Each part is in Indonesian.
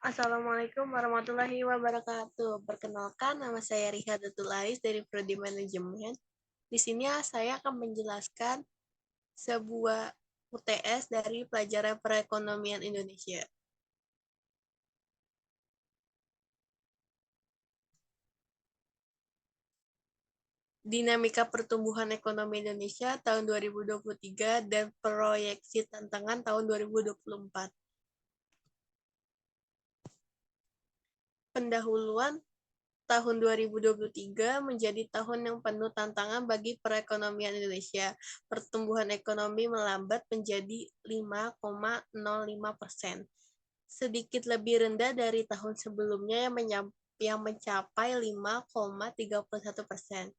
Assalamualaikum warahmatullahi wabarakatuh. Perkenalkan, nama saya Riha Datulais dari Prodi Manajemen. Di sini saya akan menjelaskan sebuah UTS dari pelajaran perekonomian Indonesia. Dinamika pertumbuhan ekonomi Indonesia tahun 2023 dan proyeksi tantangan tahun 2024. Pendahuluan tahun 2023 menjadi tahun yang penuh tantangan bagi perekonomian Indonesia. Pertumbuhan ekonomi melambat menjadi 5,05%, sedikit lebih rendah dari tahun sebelumnya yang mencapai 5,31%.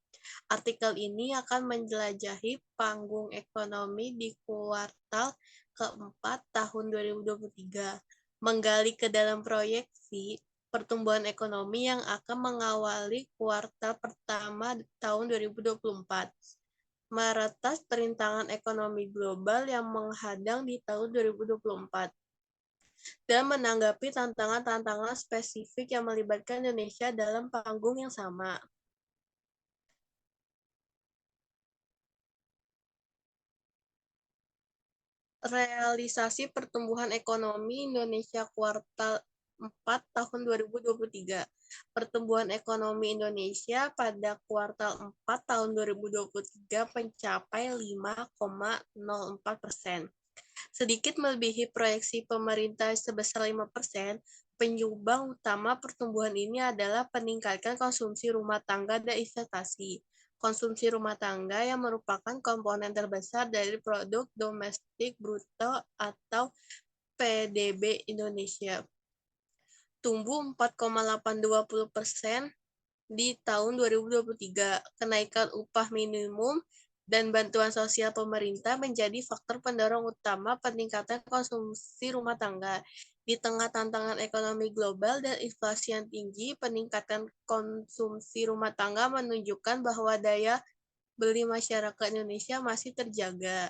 Artikel ini akan menjelajahi panggung ekonomi di kuartal keempat tahun 2023, menggali ke dalam proyeksi pertumbuhan ekonomi yang akan mengawali kuartal pertama tahun 2024, meretas perintangan ekonomi global yang menghadang di tahun 2024, dan menanggapi tantangan-tantangan spesifik yang melibatkan Indonesia dalam panggung yang sama. Realisasi pertumbuhan ekonomi Indonesia kuartal 4 tahun 2023. Pertumbuhan ekonomi Indonesia pada kuartal 4 tahun 2023 mencapai 5,04%. Sedikit melebihi proyeksi pemerintah sebesar 5%. Penyumbang utama pertumbuhan ini adalah peningkatan konsumsi rumah tangga dan investasi. Konsumsi rumah tangga yang merupakan komponen terbesar dari produk domestik bruto atau PDB Indonesia, tumbuh 4,820% di tahun 2023. Kenaikan upah minimum dan bantuan sosial pemerintah menjadi faktor pendorong utama peningkatan konsumsi rumah tangga. Di tengah tantangan ekonomi global dan inflasi yang tinggi, peningkatan konsumsi rumah tangga menunjukkan bahwa daya beli masyarakat Indonesia masih terjaga.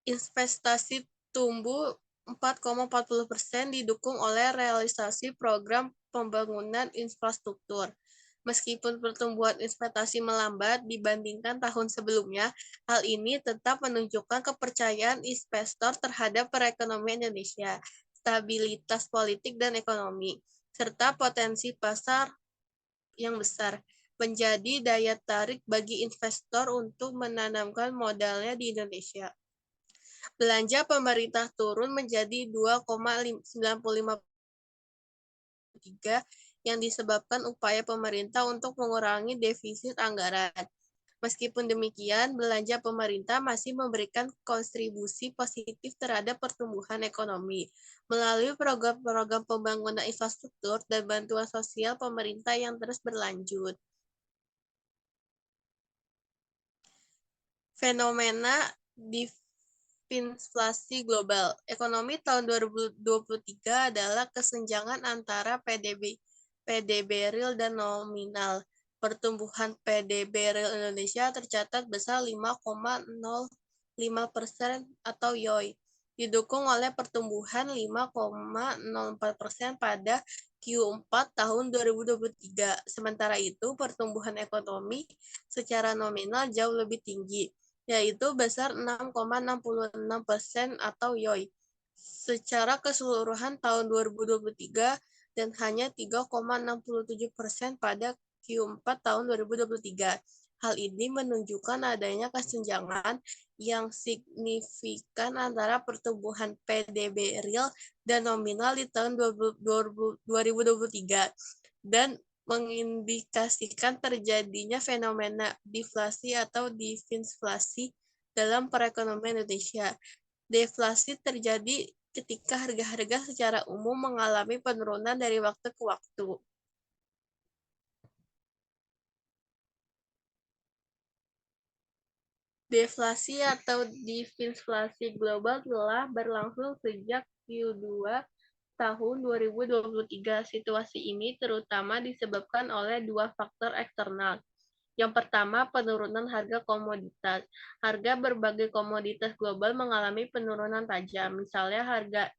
Investasi tumbuh 4,40% didukung oleh realisasi program pembangunan infrastruktur. Meskipun pertumbuhan investasi melambat dibandingkan tahun sebelumnya, hal ini tetap menunjukkan kepercayaan investor terhadap perekonomian Indonesia, stabilitas politik dan ekonomi, serta potensi pasar yang besar, menjadi daya tarik bagi investor untuk menanamkan modalnya di Indonesia. Belanja pemerintah turun menjadi 2,95% yang disebabkan upaya pemerintah untuk mengurangi defisit anggaran. Meskipun demikian, belanja pemerintah masih memberikan kontribusi positif terhadap pertumbuhan ekonomi melalui program-program pembangunan infrastruktur dan bantuan sosial pemerintah yang terus berlanjut. Fenomena disinflasi global. Ekonomi tahun 2023 adalah kesenjangan antara PDB real dan nominal. Pertumbuhan PDB real Indonesia tercatat besar 5,05% atau YOY, didukung oleh pertumbuhan 5,04% pada Q4 tahun 2023. Sementara itu, pertumbuhan ekonomi secara nominal jauh lebih tinggi, yaitu besar 6,66% atau YOY secara keseluruhan tahun 2023 dan hanya 3,67% pada Q4 tahun 2023. Hal ini menunjukkan adanya kesenjangan yang signifikan antara pertumbuhan PDB real dan nominal di tahun 2023 dan mengindikasikan terjadinya fenomena deflasi atau disinflasi dalam perekonomian Indonesia. Deflasi terjadi ketika harga-harga secara umum mengalami penurunan dari waktu ke waktu. Deflasi atau disinflasi global telah berlangsung sejak Q2 tahun 2023. Situasi ini terutama disebabkan oleh dua faktor eksternal, Yang pertama, penurunan harga komoditas. Harga berbagai komoditas global mengalami penurunan tajam. Misalnya harga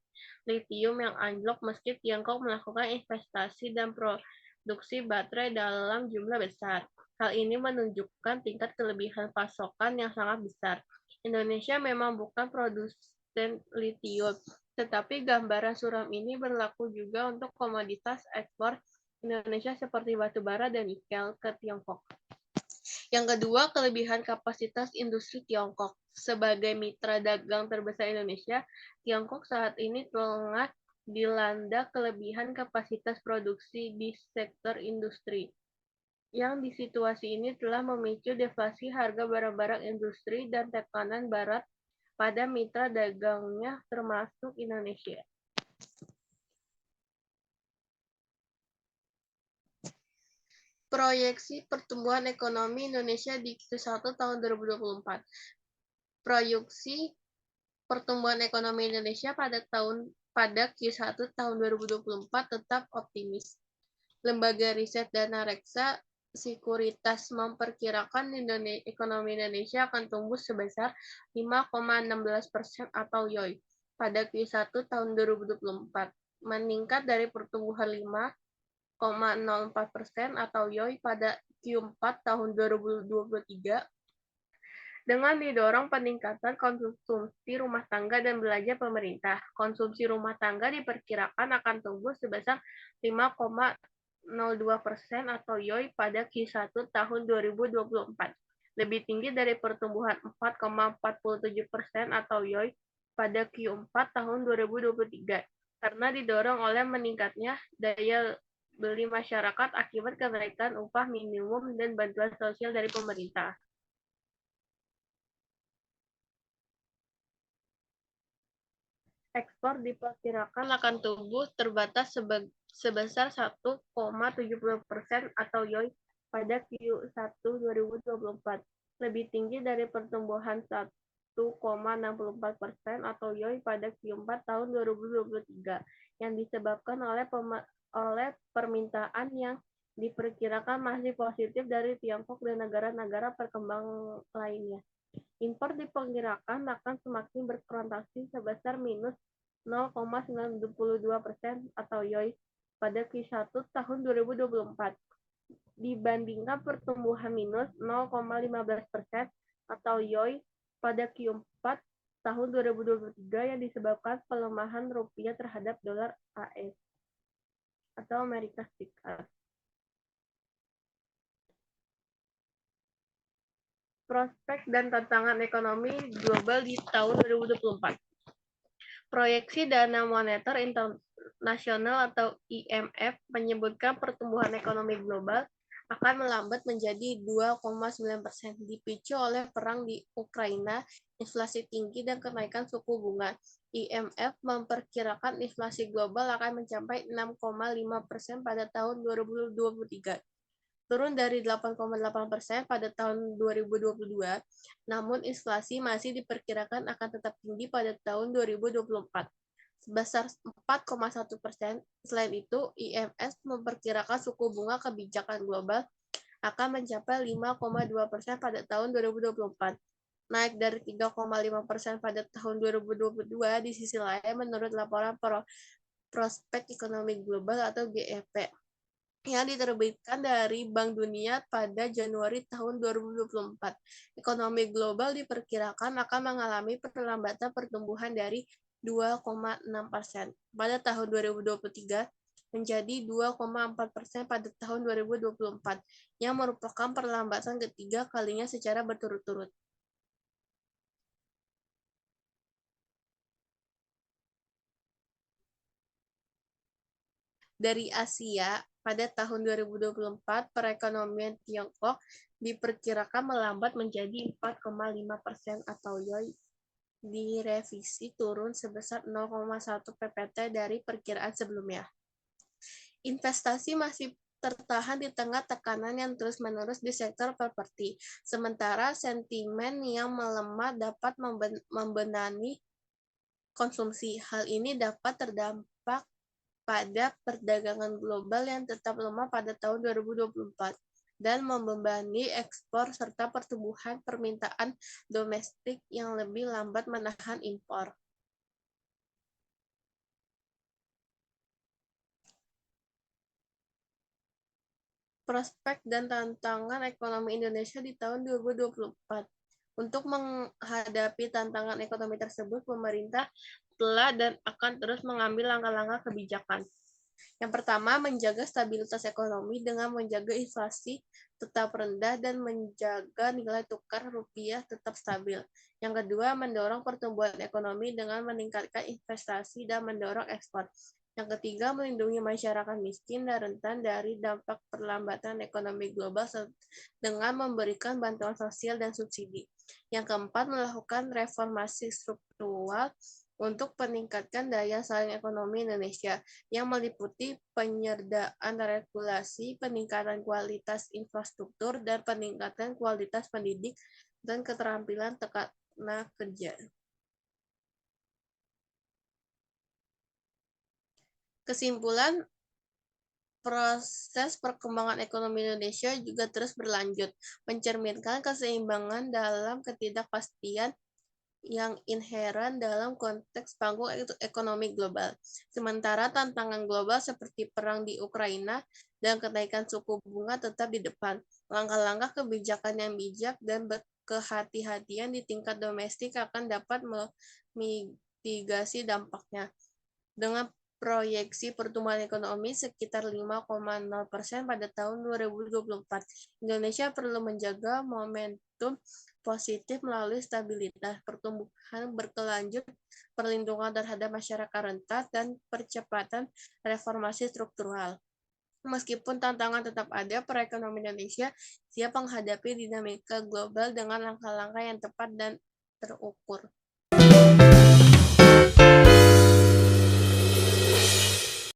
litium yang anjlok meski Tiongkok melakukan investasi dan produksi baterai dalam jumlah besar. Hal ini menunjukkan tingkat kelebihan pasokan yang sangat besar. Indonesia memang bukan produsen litium, tetapi gambaran suram ini berlaku juga untuk komoditas ekspor Indonesia seperti batu bara dan nikel ke Tiongkok. Yang kedua, kelebihan kapasitas industri Tiongkok. Sebagai mitra dagang terbesar Indonesia, Tiongkok saat ini tengah dilanda kelebihan kapasitas produksi di sektor industri. Yang di situasi ini telah memicu deflasi harga barang-barang industri dan tekanan barat pada mitra dagangnya termasuk Indonesia. Proyeksi pertumbuhan ekonomi Indonesia di Q1 tahun 2024. Proyeksi pertumbuhan ekonomi Indonesia pada Q1 tahun 2024 tetap optimis. Lembaga riset Dana Reksa Sekuritas memperkirakan ekonomi Indonesia akan tumbuh sebesar 5,16% atau YOY pada Q1 tahun 2024, meningkat dari pertumbuhan 5,04% atau YOY pada Q4 tahun 2023 dengan didorong peningkatan konsumsi rumah tangga dan belanja pemerintah. Konsumsi rumah tangga diperkirakan akan tumbuh sebesar 5,02% atau YOY pada Q1 tahun 2024, lebih tinggi dari pertumbuhan 4,47% atau YOY pada Q4 tahun 2023, karena didorong oleh meningkatnya daya beli masyarakat akibat kenaikan upah minimum dan bantuan sosial dari pemerintah. Ekspor diperkirakan akan tumbuh terbatas sebesar 1,70% atau YOY pada Q1 2024, lebih tinggi dari pertumbuhan 1,64% atau YOY pada Q4 tahun 2023 yang disebabkan oleh permintaan yang diperkirakan masih positif dari Tiongkok dan negara-negara berkembang lainnya. Impor diperkirakan akan semakin berkontraksi sebesar minus 0,92% atau YOY pada Q1 tahun 2024 dibandingkan pertumbuhan minus 0,15% atau YOY pada Q4 tahun 2023 yang disebabkan pelemahan rupiah terhadap dolar AS atau Amerika Serikat. Prospek dan tantangan ekonomi global di tahun 2024. Proyeksi Dana Moneter Internasional atau IMF menyebutkan pertumbuhan ekonomi global akan melambat menjadi 2,9%, dipicu oleh perang di Ukraina, inflasi tinggi, dan kenaikan suku bunga. IMF memperkirakan inflasi global akan mencapai 6,5% pada tahun 2023, turun dari 8,8% pada tahun 2022, namun inflasi masih diperkirakan akan tetap tinggi pada tahun 2024, sebesar 4,1%. Selain itu, IMF memperkirakan suku bunga kebijakan global akan mencapai 5,2% pada tahun 2024, naik dari 3,5% pada tahun 2022. Di sisi lain, menurut laporan Prospek Ekonomi Global atau GEP yang diterbitkan dari Bank Dunia pada Januari tahun 2024, ekonomi global diperkirakan akan mengalami perlambatan pertumbuhan dari 2,6% pada tahun 2023 menjadi 2,4% pada tahun 2024, yang merupakan perlambatan ketiga kalinya secara berturut-turut. Dari Asia, pada tahun 2024, perekonomian Tiongkok diperkirakan melambat menjadi 4,5% atau YOY, direvisi turun sebesar 0,1 PPT dari perkiraan sebelumnya. Investasi masih tertahan di tengah tekanan yang terus-menerus di sektor properti, sementara sentimen yang melemah dapat membenahi konsumsi. Hal ini dapat terdampak pada perdagangan global yang tetap lemah pada tahun 2024. dan membebani ekspor serta pertumbuhan permintaan domestik yang lebih lambat menahan impor. Prospek dan tantangan ekonomi Indonesia di tahun 2024. Untuk menghadapi tantangan ekonomi tersebut, pemerintah telah dan akan terus mengambil langkah-langkah kebijakan. Yang pertama, menjaga stabilitas ekonomi dengan menjaga inflasi tetap rendah dan menjaga nilai tukar rupiah tetap stabil. Yang kedua, mendorong pertumbuhan ekonomi dengan meningkatkan investasi dan mendorong ekspor. Yang ketiga, melindungi masyarakat miskin dan rentan dari dampak perlambatan ekonomi global dengan memberikan bantuan sosial dan subsidi. Yang keempat, melakukan reformasi struktural untuk meningkatkan daya saing ekonomi Indonesia yang meliputi penyertaan regulasi, peningkatan kualitas infrastruktur, dan peningkatan kualitas pendidik dan keterampilan tenaga kerja. Kesimpulan, proses perkembangan ekonomi Indonesia juga terus berlanjut, mencerminkan keseimbangan dalam ketidakpastian yang inheren dalam konteks panggung ekonomi global. Sementara tantangan global seperti perang di Ukraina dan kenaikan suku bunga tetap di depan. Langkah-langkah kebijakan yang bijak dan kehati-hatian di tingkat domestik akan dapat memitigasi dampaknya. Dengan proyeksi pertumbuhan ekonomi sekitar 5,0% pada tahun 2024. Indonesia perlu menjaga momentum positif melalui stabilitas, pertumbuhan berkelanjut, perlindungan terhadap masyarakat rentan, dan percepatan reformasi struktural. Meskipun tantangan tetap ada, perekonomian Indonesia siap menghadapi dinamika global dengan langkah-langkah yang tepat dan terukur.